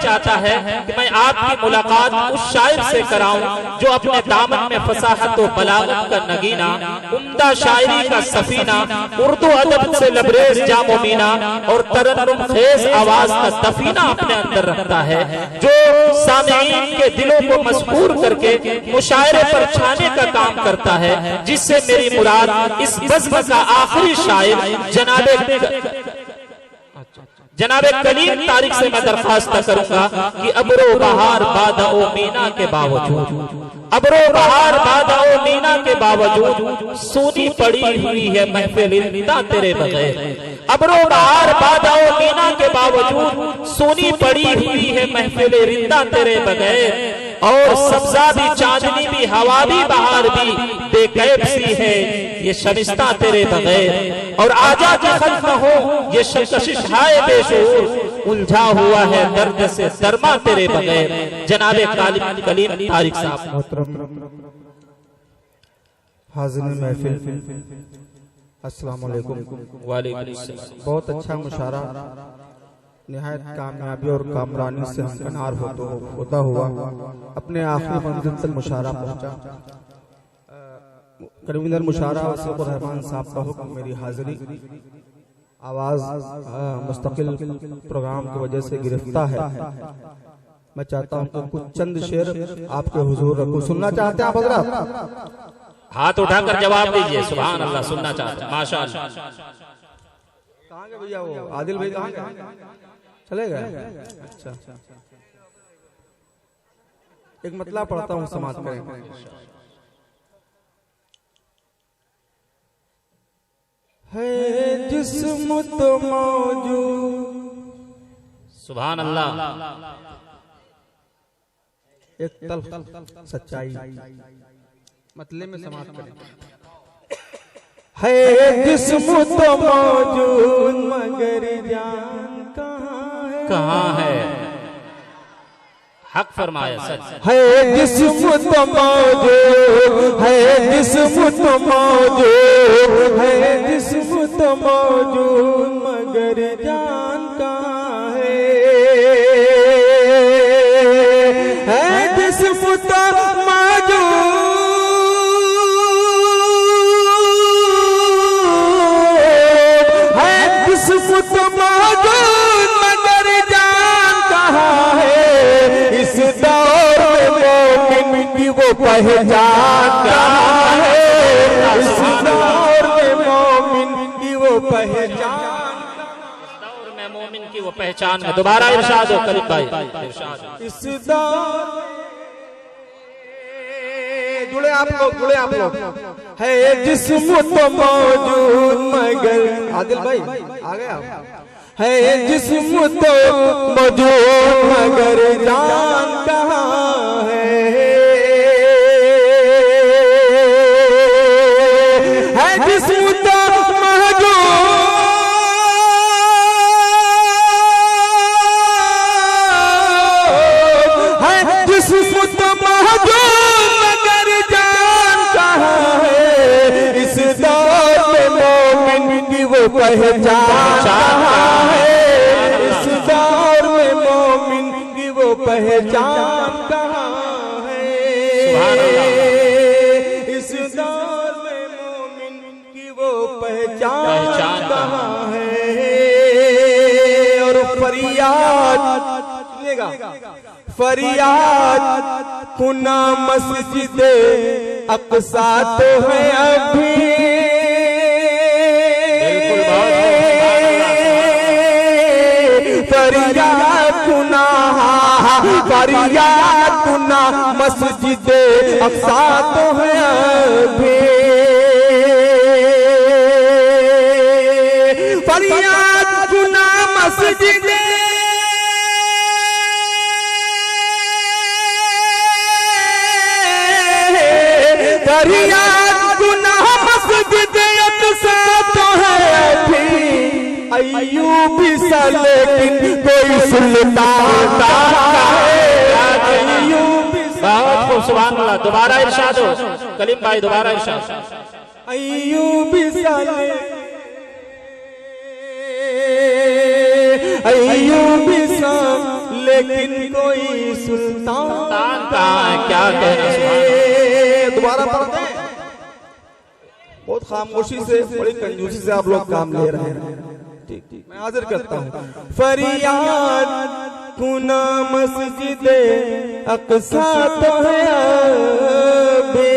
चाहता है कि मैं आपकी मुलाकात उस शायर से कराऊं जो अपने दामन में फसाहत व बलागत का नगीना, उम्दा शायरी का सफीना, उर्दू अदब से लबरेज जामो मीना और तरन्नुम खेज आवाज का दफीना अपने अंदर रखता है, जो सामीईन के दिलों को मसबूर करके मुशायरे पर छाने का काम करता है, जिससे मेरी मुराद इस बज़्म का आखिरी शायर जनाबे कलीम तारिक से मैं दरखास्त करूंगा कि अबरो बहार बादओ मीना के बावजूद, अबरो बहार बादओ मीना के बावजूद सूनी पड़ी हुई है महफिल रिंदा तेरे बगैर, अबरो बहार बादओ मीना के बावजूद सूनी पड़ी हुई है महफिल रिंदा तेरे बगैर, और सब्जा भी चांदनी भी हवा भी बहार भी बेकैफ सी है ये शमिस्ता तेरे बगैर, और आजा के खल्फ हो ये कशिश हाय बेशूर, उलझा हुआ है दर्द से दरमा तेरे बगैर। जनाबे कलीम तारिक साहब। हाज़िरीन महफिल, अस्सलाम वालेकुम। वालेकुम अस्सलाम। बहुत अच्छा मुशारा, निहायत कामयाबी और कामरानी से हमकनार होता हुआ अपने आखिरी मंजिल तक मुशारा पहुंचा। कन्वीनर मुशारा वसीम रहमान साहब का हुक्म, मेरी हाजिरी आवाज मुस्तकिल प्रोग्राम की वजह से गिरफ्तार है। मैं चाहता हूं कि कुछ चंद शेर आपके हुजूर रखूं। सुनना चाहते हैं आप हजरात? हाथ उठाकर जवाब दीजिए। सुभान अल्लाह। सुनना चाहते हैं। माशाअल्लाह। कहाँ गए भैया? वो आदिल भाई कहाँ गए? चले गए? अच्छा, एक मतलब पढ़ता हूँ, समाप्त करेंगे। है जिस्म तो मौजूद। सुभान अल्लाह। एक तल्ख सच्चाई मतले में समाप्त करेंगे। है जिस्म तो मौजूद मगर जान कहाँ है? हक फरमाया। सच है जिस्म तो मौजूद, है जिस्म तो मौजूद, है जिस्म तो मौजूद मगर जान कहाँ है? जिस्म तो मौजूद, है जिस्म तो मौजूद मगर जान कहाँ है? इस दौर में मोमिन की वो पहचान कहाँ है? इस दौर में मोमिन की वो पहचान, मोमिन की वो पहचान है। दोबारा इरशाद हो करीब भाई। इरशाद। इस दौर जुड़े आप लोग, जुड़े आप लोग। है जिस्म तो मौजूद मगर, आदिल भाई आ गए आप? है जिस्म तो मौजूद मगर जान कहाँ है? जिस्म तो मौजूद, है जिस्म तो मौजूद मगर जान कहाँ है? इस दौर में मोमिन की वो पहचान कहाँ है? इस दौर में मोमिन की वो पहचान कहाँ है? इस दौर में मोमिन की वो पहचान कहाँ है? और फरियाद सुनिएगा, फरियाद कुना मस्जिद अक्सा तो है अभी, फरियाद कुना, फरियाद कुना मस्जिद अक्सा तो है अभी, फरियाद कुना मस्जिद फरियाद गुनाह मस्जिद अक्सा तो है अभी, अय्यूबी सा लेकिन कोई सुल्तान है। अय्यूबी बहुत खूब। सुभान अल्लाह। दोबारा इरशाद हो कलीम भाई। दोबारा इरशाद। अय्यूबी सा, अय्यूबी सा लेकिन कोई सुल्तान कहाँ है? क्या कहना, सुभान अल्लाह। दोबारा पढ़ते हैं। बहुत खामोशी से, बड़ी कंजूसी से आप लोग काम ले रहे हैं। ठीक ठीक, मैं हाजिर करता हूँ। फरियाद कुना मस्जिद अक्सा तो है अबे,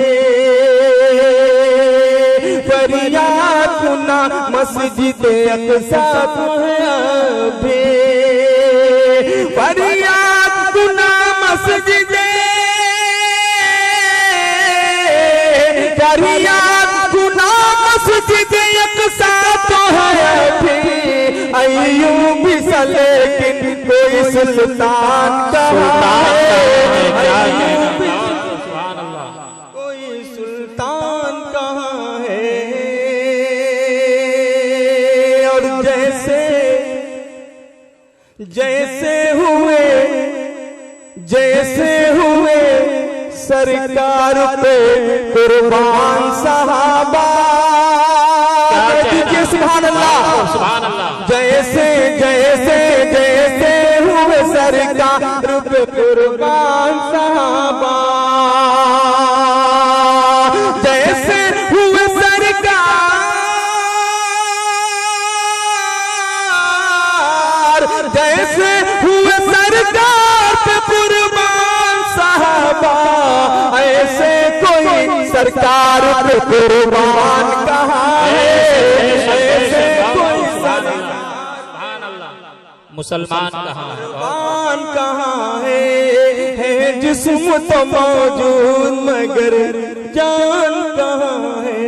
फरियाद कुना मस्जिद अक्सा तो है अबे, फरियाद कुना मस्जिद, फरियाद कुना मस्जिद अक्सा तो है अबे, अयूब सा लेकिन कोई सुल्तान कहाँ है? कोई सुल्तान कहाँ है? और जैसे जैसे हुए सरकार पे कुर्बान सहाबा, सुभान अल्लाह, सुभान अल्लाह। जैसे हुए सरकार पे कुर्बान सहाबा, जैसे हुए सरकार, जैसे हुए सरकार पे कुर्बान सहाबा, ऐसे कोई सरकार पे कुर्बान कहाँ है? मुसलमान कहाँ है? कुर्बान कहाँ है? जिस्म तो मौजूद मगर जान कहाँ है?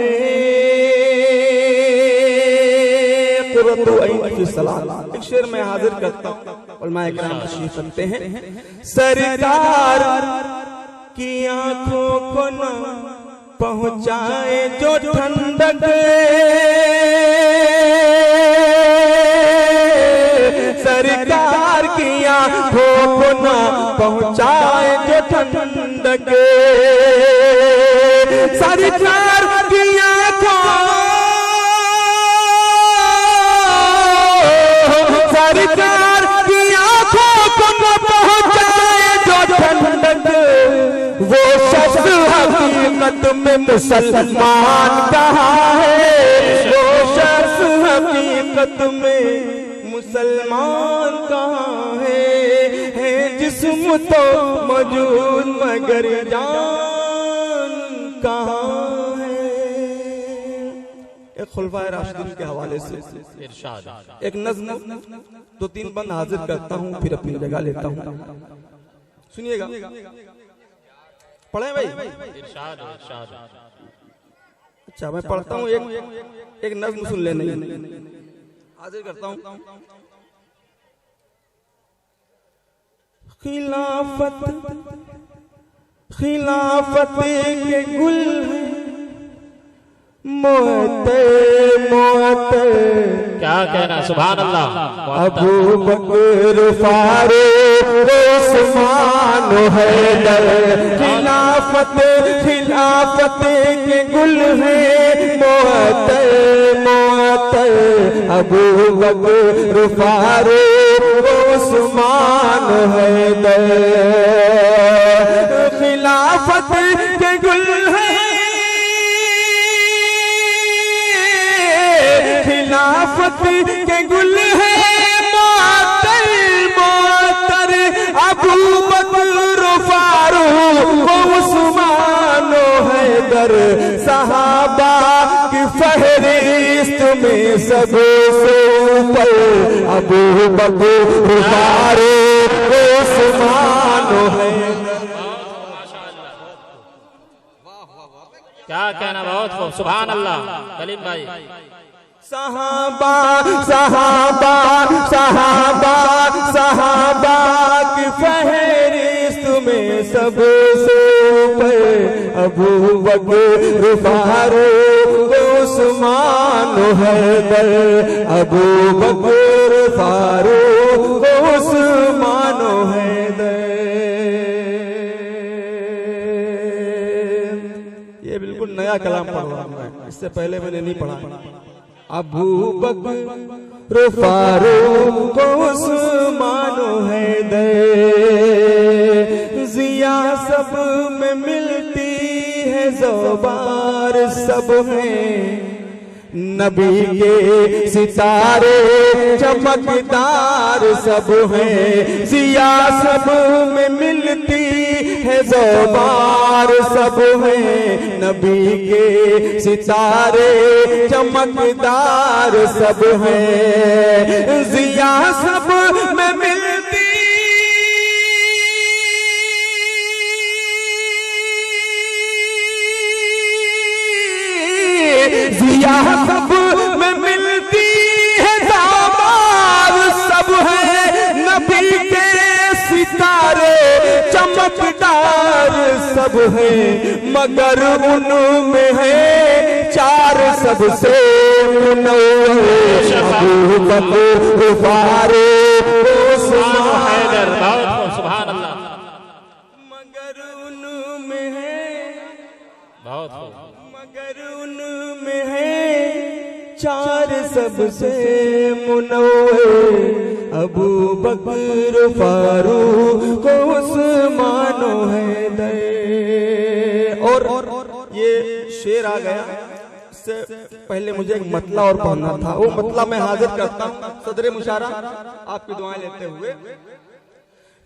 एक शेर में हाजिर करता हूँ, उलमा इकराम तशरीफ रखते हैं। सरकार की आंखों को न पहुँचाए जो ठंडक, सरकार की आंखों को न पहुँचाए जो ठंडक, सरकार की आंखों, सरकार की आंखों को न पहुँचाए जो ठंडक, वो शख्स हकीकत में मुसलमान कहाँ है? वो शख्स हकीकत में मुसलमान कहाँ है? जिस्म तो मौजूद मगर जान कहाँ है? एक खुलफाए राशिदीन के हवाले से इरशाद। एक नज़्म 2-3 बंद हाजिर करता हूँ, फिर अपनी जगह लेता हूँ। सुनिएगा, पढ़े भाई। इरशाद, इरशाद। अच्छा, मैं पढ़ता हूँ, एक नज़्म सुन लेने हाजिर करता हूँ। खिलाफत के गुल मोहते, क्या कहना, सुभान अल्लाह। अबू बकर फारूक उस्मान हैदर, खिलाफत के गुल है मोहते, अबू बकर फारूक उस्मान हैदर, खिलाफत के गुल है, खिलाफत के गुल है मोहतर, अबू बकर फारूक उस्मान हैदर, सहाबा की फहरिस्त में सबसे ऊपर अबू बकर फारूक उस्मान हैदर। क्या कहना, बहुत खूब, सुभान अल्लाह। कलीम भाई। सहाबा सहाबा सहाबा सहाबा की फहरिस्त में सबसे ऊपर अबू बकर फारूक उस्मान हैदर, अबू बकर फारूक उस्मान हैदर। ये बिल्कुल नया कलाम पढ़ रहा हूं मैं, इससे पहले मैंने नहीं पढ़ा। अबू बकर फारूक उस्मान हैदर, जिया सब में मिलती है ज़बार सब में, नबी के सितारे चमकदार सब हैं, जिया सब में मिलती है ज़बार सब हैं, नबी के सितारे चमकदार सब हैं, जिया सब में मिलती जिया सब में मिलती है दामाद सब है, नबी के सितारे चमकदार सब है, मगर उनमें है चार सबसे मुनव्वर, अबू बकर फारूक उस्मान हैदर। सुभान अल्लाह। मगर उनमें है मगर उनमें है चार सबसे मुनव्वर, अबू बकर फारूक उस्मान हैदर। और ये शेर आ गया, इससे पहले मुझे एक मतला और पढ़ना था, वो मतला मैं हाजिर करता हूँ सदर मुशारा आपकी दुआएं लेते हुए।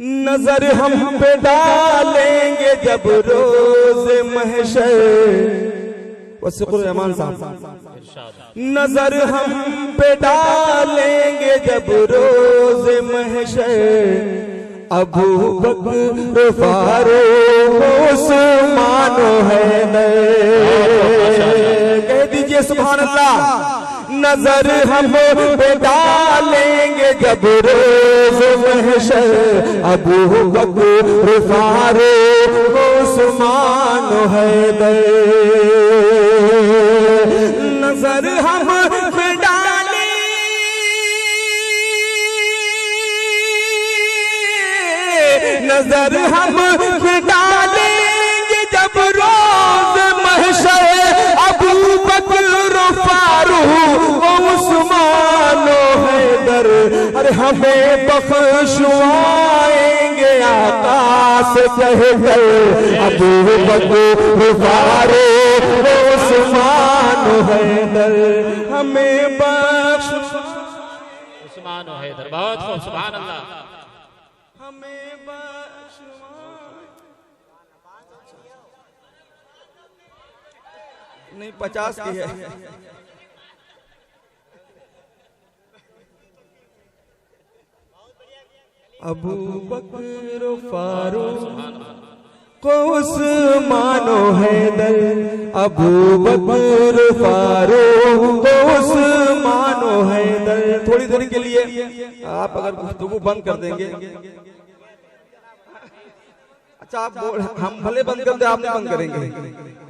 नजर हम पे डालेंगे जब रोज महशर, वसीकुर रहमान साहब, नजर हम पे डालेंगे जब रोज महशर, अबू बकर फारूक उस्मान हैदर। कह दीजिए सुभान अल्लाह। नजर हम पे डालेंगे जब रोज महशर, अबू बकर फारूक उस्मान हैदर। नजर हम पे नजर हम डालेंगे जब रोज महशर, अबू बकर फारूक उस्मान हैदर। अरे हमें बख्शवाएंगे आकाश कहकर, अबू बकर फारूक उस्मान हैदर। हमें बख्श उस्मान हैदर। बहुत खूब, सुभान अल्लाह। हमें नहीं 50 की है। अबू बकर फारूक उस्मान हैदर, अबू बकर फारूक उस्मान हैदर। थोड़ी देर के लिए आप अगर गुफ्तगू बंद कर देंगे, अच्छा आप हम भले बंद कर दे, आप नहीं बंद करेंगे?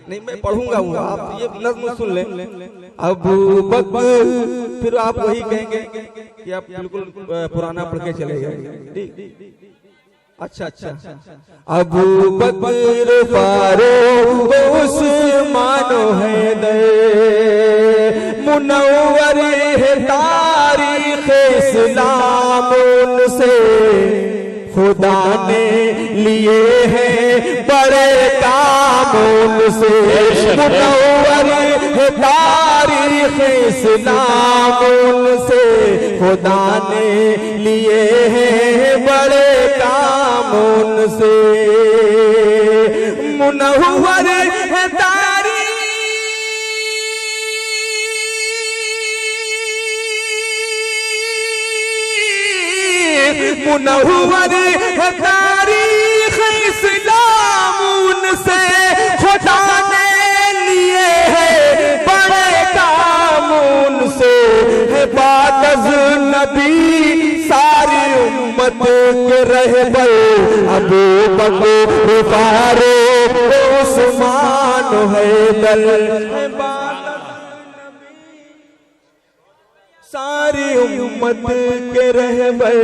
नहीं, मैं पढ़ूंगा वो, आप ये नज़्म सुन लें। अबू बकर, फिर आप वही कहेंगे कि आप बिल्कुल पुराना पढ़ के चले गए। ठीक, अच्छा। अबू बकर फारूक उस्मान हैदर, मुनव्वर है तारीख़ इस्लाम उनसे, खुदा ने लिए हैं बड़े काम उनसे। मुनव्वर है तारीख़ इस्लाम उनसे, खुदा ने लिए हैं बड़े काम उनसे। मुनव्वर है मुनव्वर है तारीख़ इस्लाम उनसे, खुदा ने लिए हैं बड़े काम उनसे। है बादज़ नबी सारी उम्मत के रहबर, अबू बकर फारूक उस्मान हैदर। सारी उम्मत के रहबर,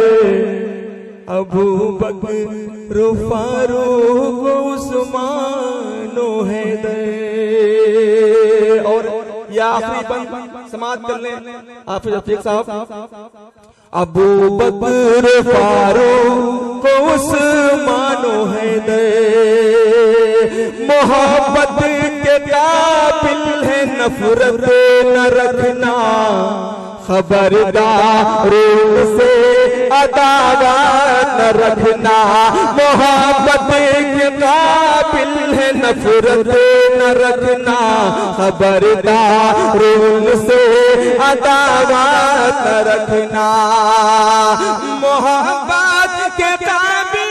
अबू बकर फारूक उस्मान हैदर। और ये आखिरी बंद समाप्त कर लें हाफिज रफीक साहब। अबू बकर फारूक उस्मानो हैदर मोहब्बत के काबिल है, नफरत न रखना खबरदार से अदावत न रखना। मोहब्बत के काबिल है, नफरत न रखना खबरदार से अदावत न रखना। मोहब्बत के काबिल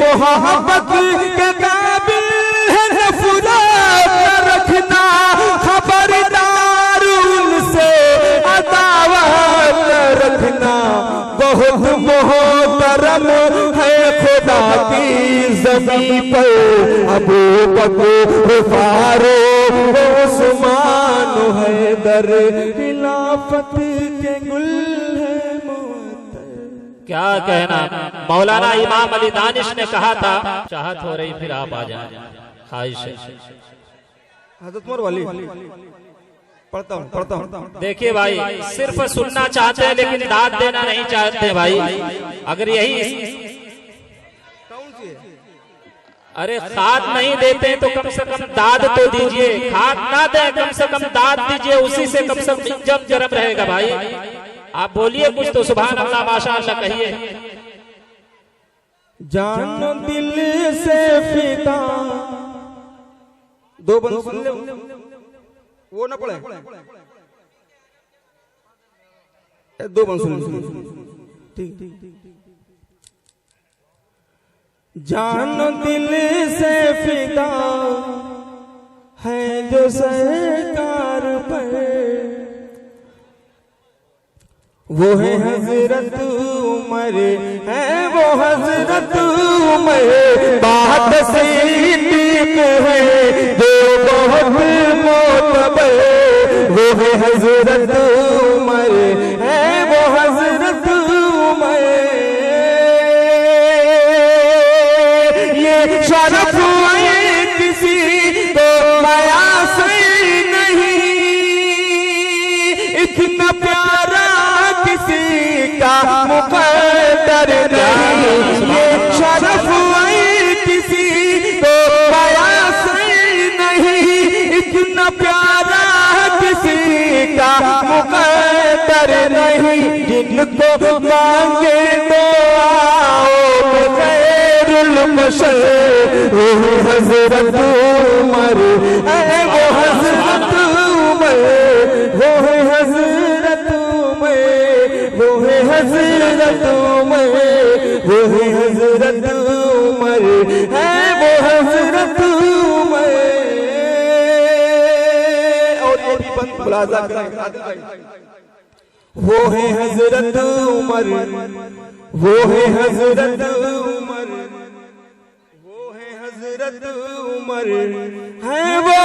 मोहब्बत के काबिल है, नफरत न रखना खबरदार उनसे अदावत न रखना। बहुत मोहतरम है खुदा की ज़मीं पर अबू बकर फारूक उस्मान हैदर, खिलाफत के गुल है मोहतर। क्या कहना, मौलाना इमाम अली दानिश ने कहा था चाहत हो रही फिर आप आ जाए, ख्वाहिश है। हज़रत उमर वाली पढ़ता हूँ। देखिए भाई, सिर्फ सुनना चाहते हैं लेकिन दाद देना नहीं चाहते भाई। अगर यही अरे खाद नहीं देते तो कम से कम दाद तो दीजिए, खाद ना दे कम से कम दाद दीजिए, उसी से कम से कम जम जरम रहेगा भाई। आप बोलिए कुछ तो सुभान अल्लाह माशाअल्लाह कहिए। जान दिल से फिदा, दो बंद सुन ले, वो ना पढ़े, दो बंद सुन ठीक। जान दिल से फिदा है जो सरकार पर, वो है हजरत उमर, है वो हजरत उमर। बात सिद्दीक है जो बहुत मोतबर, वो है हजरत उमर, है वो हजरत उमर। ये शरफ है किसी को माया से नहीं, इतना प्यारा किसी का मुकद्दर नहीं। ये शरफ है किसी को माया से नहीं, इतना प्यारा किसी का मुकद्दर नहीं। जिनको मांगे तो आओ खैरुल बशर, वो हजरत उमर, वो हजरत उमर, वो हजरत उमर, वो हजरत उमर, वो हजरत उमर, है वो हजरत उमर। और भी बंद मुलाजा करें, वो है हजरत उमर, वो है हजरत उमर, वो है हजरत उमर, है वो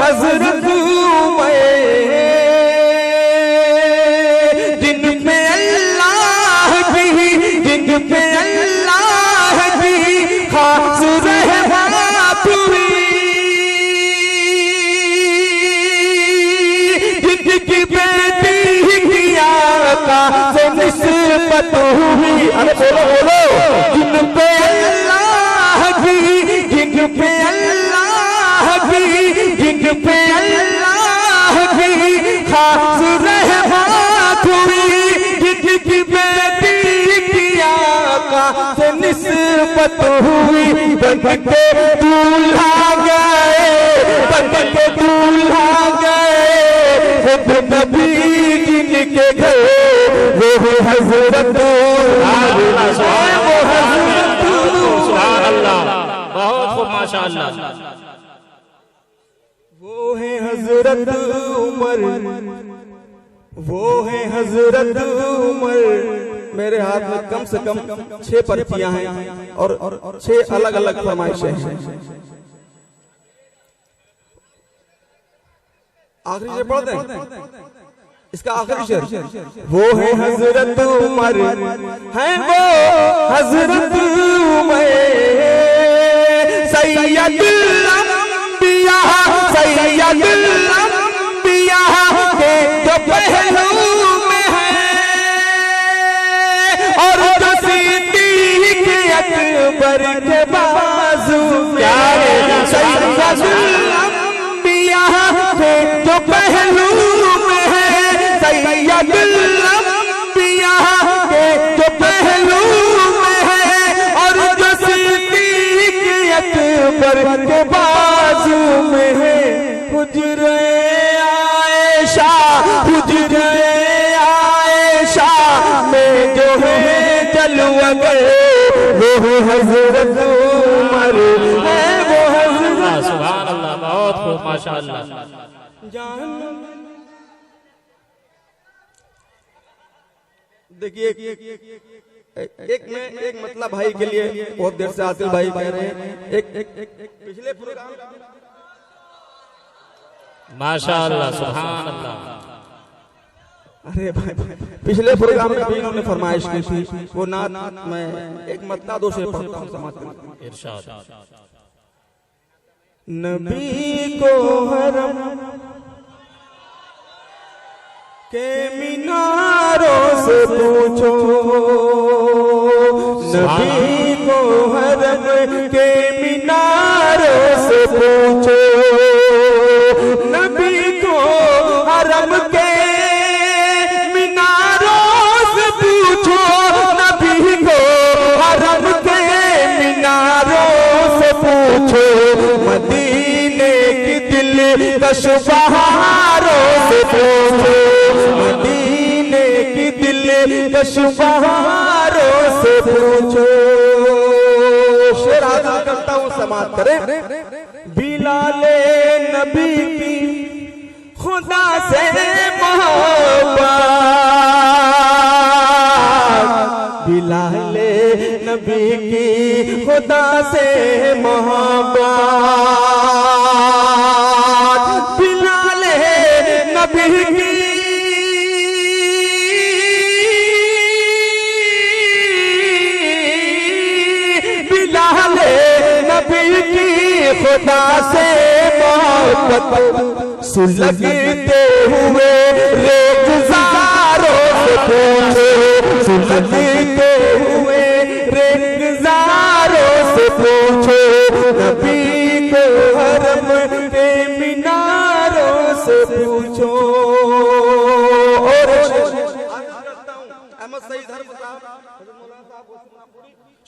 हजरत उमर। जिन पे अल्लाह की, जिन पे अल्लाह की खास रहमत हुई, जिनकी बेटी किया का से निस्बत हुई। अरे बोलो बोलो, जिन पे अल्लाह की, जिन पे अल्लाह की, जिन पे अल्लाह की खास रहमत हुई, जिनकी बेटी किया का से निस्बत हुई। बन के दूल्हा गए, बन के दूल्हा गए नबी जिनके घर, वो हजरत, वो हजरत, सुभान अल्लाह, बहुत खूब माशाअल्लाह। वो है हजरत उमर, वो है हजरत उमर। मेरे हाथ में कम से कम 6 पर्चियां हैं और 6 अलग अलग फरमाइशें हैं। आखिरी शेर पढ़ दें, इसका आखिरी शेर। वो है हजरत उमर, है वो हजरत उमर, सैयदुल अंबिया अंबिया सैयदुल अंबिया के जो पहलू में है और जो सिद्दीक अकबर के बाजू में सैयदुल अंबिया के जो पहलू में है सैयदुल अंबिया के जो पहलू में है और जो सिद्दीक अकबर के बाजू में है हुजरे आयशा हुजरे आयशा में जो है जलवगर वो हजरत उमर है वो हजरत। सुभान अल्लाह, बहुत खूब, माशाअल्लाह। देखिए एक मतलब भाई के लिए बहुत देर से आसिल भाई कह रहे हैं एक पिछले प्रोग्राम माशाअल्लाह, सुभान अल्लाह। अरे भाई पिछले प्रोग्राम में भी इन्होंने फरमाइश की थी वो नात मैं एक मतलब दो से पढ़ता हूँ समाज में। इरशाद। नबी को हरम के मीनारों से पूछो नबी को हरम के मीनारों से पूछो नबी को हरम के मीनारों से पूछो नबी को हरम के मीनारों से पूछो मदीने की दिल कश बहारों से पूछो मदीने की दिल कश बहारों से पूछो। शेर हासिल करता हूँ समाप्त करें। बिलाले नबी की खुदा से मोहब्बत बिलाले नबी की खुदा से मोहब्बत बिलाले नबी की बिलाले नबी की खुदा से मोहब्बत सुलगते हुए रेगुजारों से पूछो सुलगते हुए रेगुजारों से पूछो नबी को हरम के मीनारों से पूछो। और अहमद सईद हरम साहब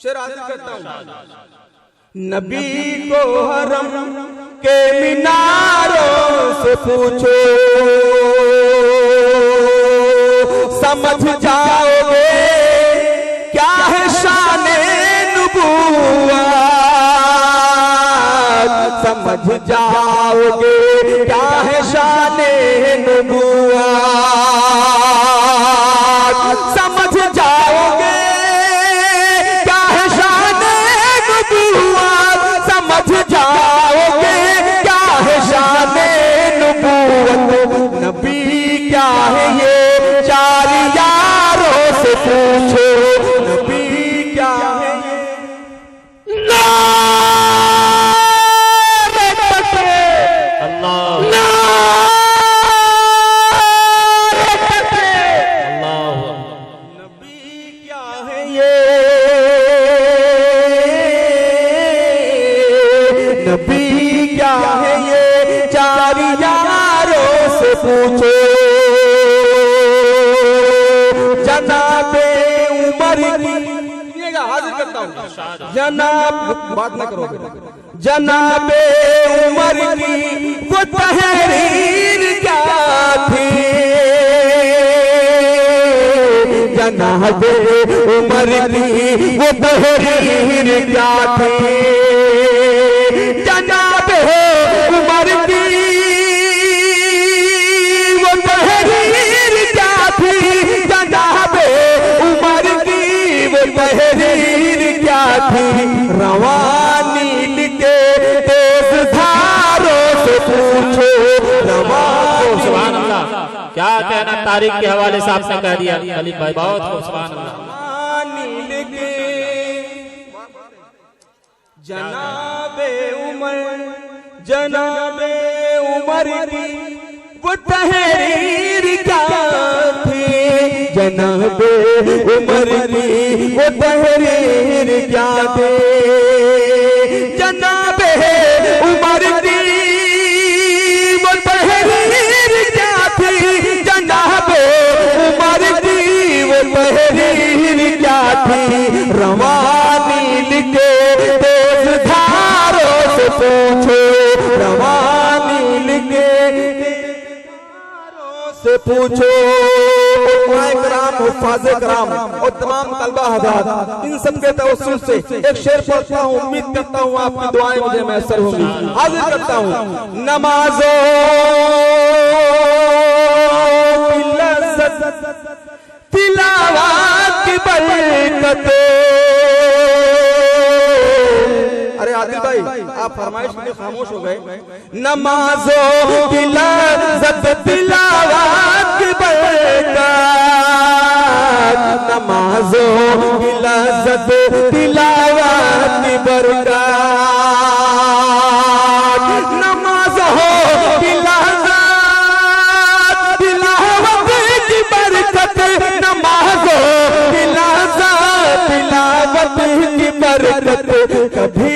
शेर हासिल करता हूँ। नबी को हरम के मीनारों से पूछो समझ जाओगे क्या है शाने नबुव्वत समझ जाओगे क्या है शाने नबुव्वत समझ जाओगे क्या है शाने नबुव्वत समझ जाओगे क्या है शाने नबुव्वत नबी क्या है ये चार यारों से पूछो नबी क्या है ये नारे तकबीर अल्लाह नारे तकबीर अल्लाह। नबी क्या है ये नबी क्या है ये चार यारों से पूछो जनाबे उमर की हाजिर करता हूँ जनाब बात न करोगे जनाबे उमर की वो तहरीर क्या थी जनाबे उमर की वो तहरीर क्या थी जनाबे उमर की वो तहरीर क्या थी जनाबे उमर की वो तहरीर क्या थी रवानी के तेज धारों से पूछो रवानी। सुभान अल्लाह, क्या कहना तारीख के हवाले से आपने कह दिया खलील भाई, बहुत खूब, सुभान अल्लाह। जनाबे उमर जनाबे उमर की वो तहरीर क्या थी, जनाबे उमर की वो तहरीर क्या थी, जनाबे उमर की वो तहरीर क्या थी, जनाबे उमर की वो तहरीर क्या थी, रवानी लिखे तेज धारों से पूछो, रवानी लिखे से पूछो। कराम, हुफ़ाज़े कराम और तमाम तलबा हज़रात, इन सबके तवस्सुल से एक शेर पढ़ता हूँ, उम्मीद करता हूँ आपकी दुआएं मुझे मैसर होंगी। हाजिर करता हूँ। नमाज़ों की लज़्ज़त तिलावत की बरकत। अरे आदिल भाई आप फरमाइश में खामोश हो गए। नमाज़ों की लज़्ज़त तिलावत की बरकत, नमाज़ों की लज़्ज़त तिलावत की बरकत, नमाज़ों की लज़्ज़त तिलावत की बरकत, नमाज़ों की लज़्ज़त तिलावत की बरकत। कभी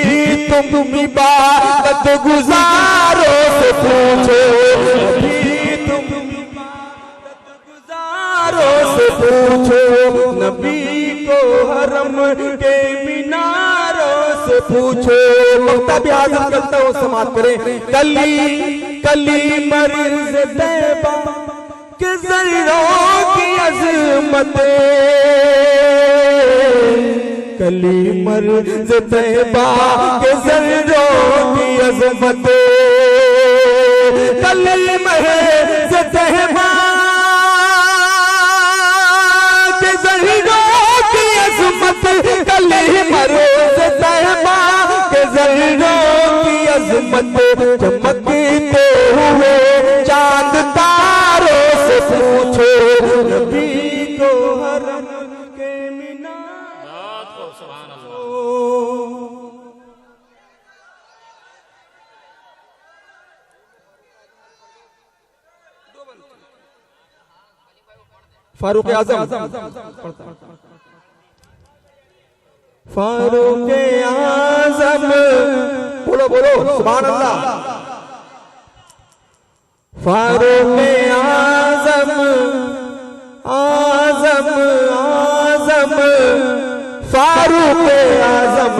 तुम इबादत गुजारों से पूछो, कभी तुम इबादत गुजारों से पूछो, नबी को हरम के मीनारों से पूछो। तब याद करता हूँ, समाप्त करें। कली कली मर्ज़ तैबा के ज़र्रों की अज़मत, कली मर्ज़ तैबा के ज़र्रों की अज़मत, कली मर्ज़ तैबा के ज़र्रों की अज़मत, कली मर्ज़ तैबा के ज़र्रों की अज़मत। चमकते हुए चांद तारों से पूछो, नबी को हरम के मीनार। सुभान अल्लाह। फारूक आजम, फारूक आजम, बोलो बोलो सुभान अल्लाह। फारूक आजम आजम आजम, फारूक आजम,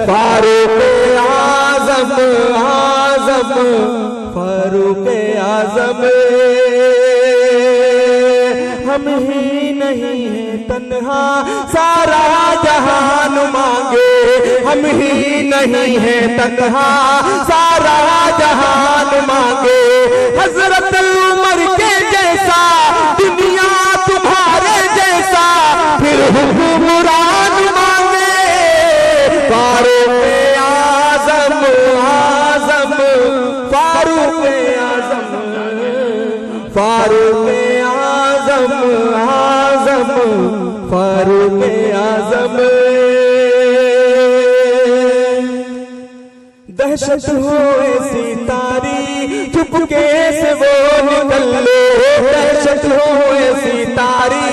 फारूक आजम आजम, फारूक आजम। हम ही नहीं है तन्हा सारा जहान मांगे, हम ही नहीं है तन्हा सारा जहान मांगे। हजरत उमर के जैसा दुनिया तुम्हारे जैसा फिर हुक्मरान मांगे। फारूक आजम आजम, फारूक आजम, फारूक आजम आजम, फारूक आजम। दहशत हो ऐसी तारी चुपके से वो निकल ले, दहशत हो ऐसी तारी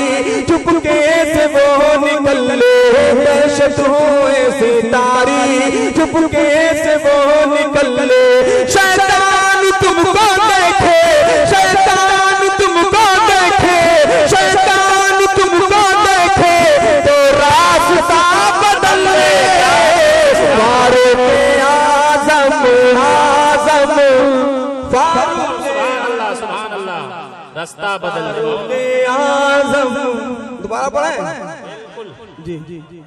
चुपके से वो निकल ले, दहशत हो ऐसी तारी चुपके से वो निकल ले। शैतान तुमको देखे, शैतान तुमको देखे, शैतान तुमको देखे तो रास्ता बदल ले। फारूक आजम आजम, फारूक अल्लाह सुभान अल्लाह, रास्ता बदल आजम। दोबारा पढ़े जी जी जी।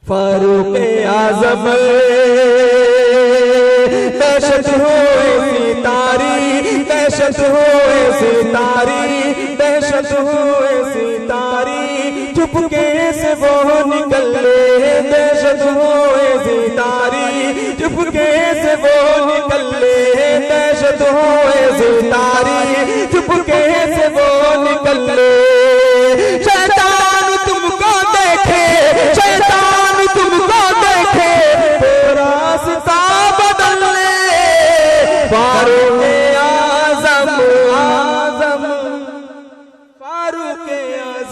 फारूक आजम, दहशत हो ऐसी तारी, दहशत हो ऐसी तारी, दहशत हो ऐसी तारी चुपके से वो निकल ले, दहशत हो ऐसी तारी चुपके से वो निकल ले, दहशत हो ऐसी तारी चुपके से वो निकल ले। शैतान तुमको देखे, शैतान तुमको देखे तो रास्ता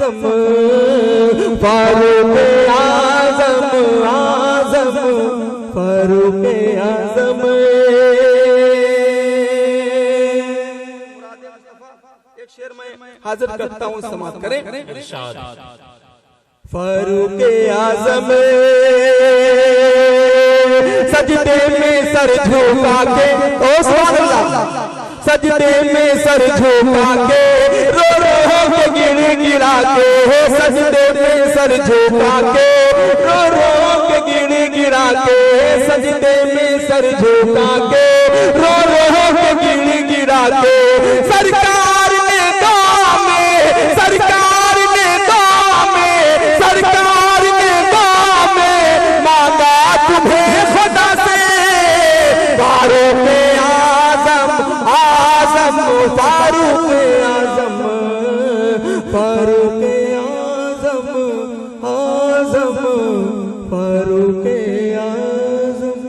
आजम फारूक आजम आजम फारूक आजम। एक शेर में हाजिर करता हूँ, समाप्त करें। फारूक आजम सजदे में सर झुका के, ओ सुभान अल्लाह, सजदे में सर झुका के रो रो के गिड़ गिड़ा के, सजदे में सर झुका के रो रो के गिड़ गिड़ा के, सजदे में सर झुका के रो रो के गिड़ गिड़ा के। सरकार ने दुआ में, सरकार ने दुआ में, सरकार ने दुआ में मांगा तुम्हें खुदा से। फारूक आजम आजम फारूक आजम फारूक आजम आजम फारूक आजम।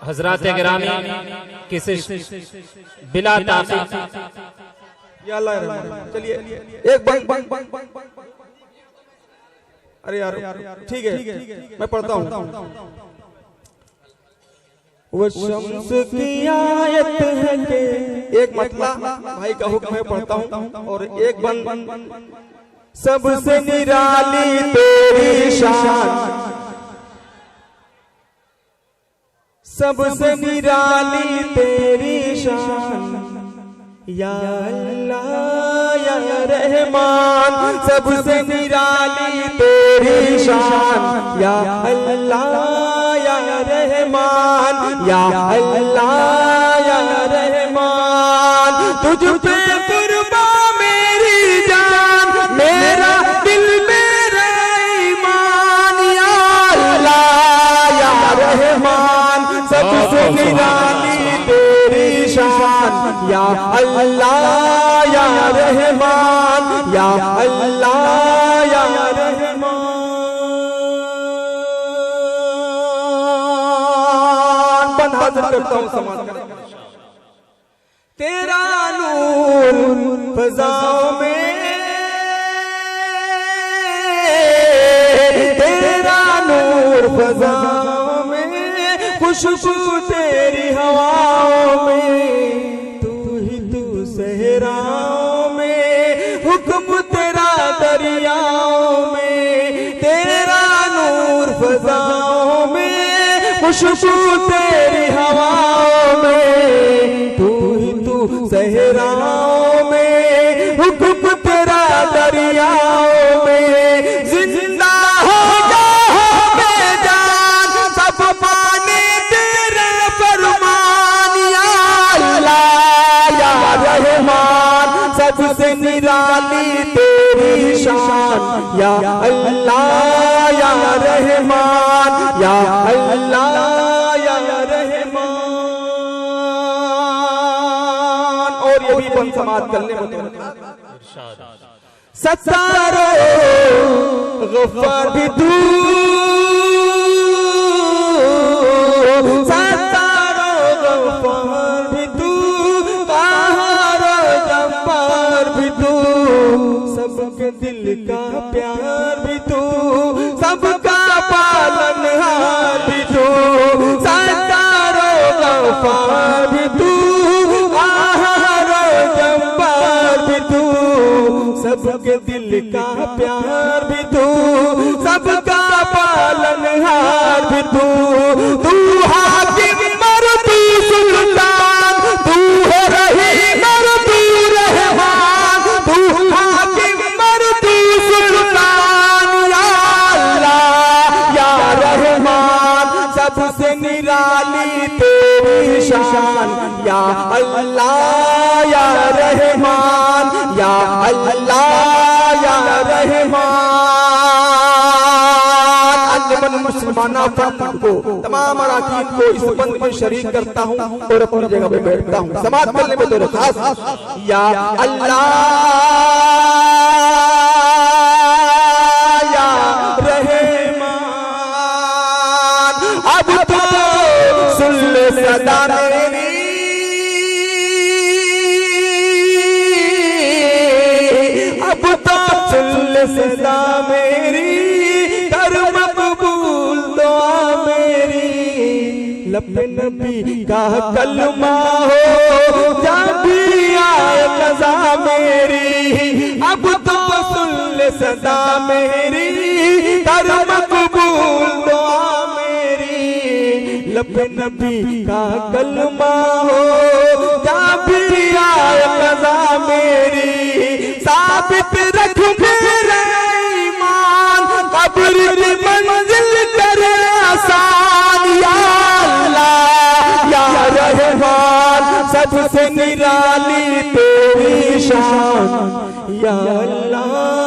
हजरात गिरामी किसी बिला ताक़ीद, या अल्लाह चलिए एक बंद। अरे यार ठीक है मैं पढ़ता हूँ। वो शम्स की आयत है के, एक मतला भाई का हुक्म मैं पढ़ता हूँ और एक बंद। सबसे निराली तेरी शान, सबसे निराली तेरी शान, या अल्लाह या रहमान। सबसे निराली तेरी शान, या अल्लाह या रहमान, या अल्लाह या रहमान। तुझ पे कुर्बा मेरी जान, मेरा दिल मेरा ईमान, या अल्लाह या रहमान। सबसे निराली तेरी शान, या अल्लाह या रहमान, या अल्लाह या रहमान। बन हाजिर करता हूँ, समाज करें। तेरा नूर फज़ाओं में, तेरा नूर फज़ाओं में, खुशबू तेरी हवाओं में, तू ही तू सहराओं में, हुक्म तेरा दरियाओं में। तेरा नूर फज़ाओं में, खुशबू तेरी हवाओं में, तू ही तू सहराओं में, हुक्म तेरा दरियाओं में। जिंदा हो जा बेजान सब पाने तेरा फरमान, या अल्लाह या रहमान। सबसे निराली तेरी शान, या अल्लाह या रहमान, या अल्लाह या रहमान। और ये भी बन समाप्त करने में सत्तारो गफ्फार भी तू, सत्तारो गफ्फार भी तू, क़हार जब्बार भी तू, सबके दिल का प्यार भी तू, सबका पालनहार भी तू। सत्तारो गफ्फार भी तू, क़हार जब्बार भी तू, सबके दिल का प्यार भी तू, सबका पालनहार भी तू। तू हाकिम मर तू सुल्तान, तू है रहीम मर तू रहमान, तू हाकिम मर तू सुल्तान, या अल्लाह या रहमान। सबसे निराली तेरी शान, या अल्लाह या रहमान, या अल्लाह या रहमान। अंजुमन मुसलमाना फंड को, तमाम अराकीन को इस बंद में शरीक करता हूँ और अपनी जगह पे बैठता हूँ। समाप्त करने में तो खास, या अल्लाह या रहमान। अब तो सुन ले सदा मेरी, अब तो सुन ले सदा मेरी, कर मकबूल दुआ मेरी। लबे नबी का कलमा हो जब भी आए कज़ा मेरी, अब तो सुन ले सदा मेरी, कर मकबूल दुआ मेरी। लबे नबी का कलमा हो जब भी आए कज़ा मेरी, साबित रख मेरा ईमान, कब्र की मंजिल करे आसान। या अल्लाह या रहमान, सबसे निराली तेरी शान। या अल्लाह